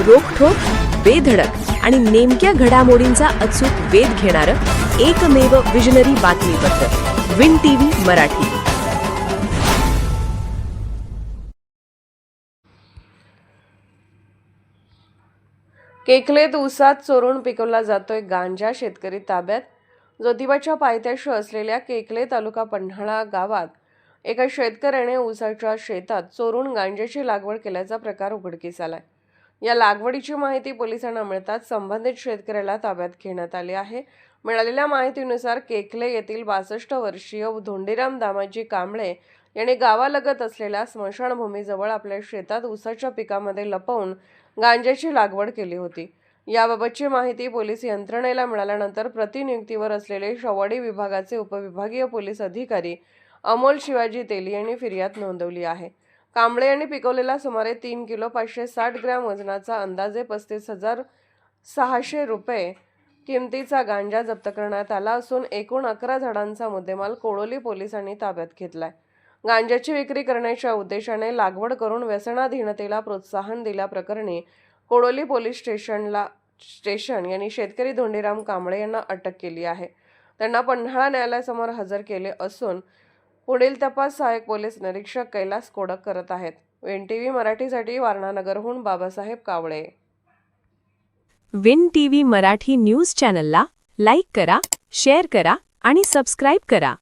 रोखठोक, बेधडक आणि नेमक्या घडामोडींचा अचूक वेध घेणारं एकमेव विजनरी बातमीपत्र विन टीव्ही मराठी. केकलेत ऊसात चोरून पिकवला जातोय गांजा. शेतकरी ताब्यात. ज्योतिबाच्या पायथ्याशी असलेल्या केकले तालुका पन्हाळा गावात एका शेतकऱ्याने ऊसाच्या शेतात चोरून गांजाची लागवड केल्याचा प्रकार उघडकीस आलाय. या लागवडीची माहिती पोलिसांना मिळताच संबंधित शेतकऱ्याला ताब्यात घेण्यात आले आहे. मिळालेल्या माहितीनुसार केकले येथील 62 वर्षीय धोंडीराम दामाजी कांबळे यांनी गावालगत असलेल्या स्मशानभूमीजवळ आपल्या शेतात ऊसाच्या पिकामध्ये लपवून गांजाची लागवड केली होती. याबाबतची माहिती पोलीस यंत्रणेला मिळाल्यानंतर प्रतिनियुक्तीवर असलेले शवाडी विभागाचे उपविभागीय पोलीस अधिकारी अमोल शिवाजी तेली यांनी फिर्याद नोंदवली आहे. कांबळे यांनी पिकवलेला सुमारे 3 किलो 560 ग्रॅम वजनाचा अंदाजे 35,600 रुपये किमतीचा गांजा जप्त करण्यात आला असून एकूण 11 झाडांचा मुद्देमाल कोळोली पोलिसांनी ताब्यात घेतलाय. गांजाची विक्री करण्याच्या उद्देशाने लागवड करून व्यसनाधीनतेला प्रोत्साहन दिल्याप्रकरणी कोळोली पोलीस स्टेशन यांनी शेतकरी धोंडीराम कांबळे यांना अटक केली आहे. त्यांना पन्हाळा न्यायालयासमोर हजर केले असून पुढील तपास सहाय्यक पोलीस निरीक्षक कैलास कोडक करत आहेत. विन टीव्ही मराठीसाठी वारणानगरहून बाबासाहेब कावळे. विन टीव्ही मराठी न्यूज चॅनलला लाईक करा, शेअर करा आणि सबस्क्राईब करा.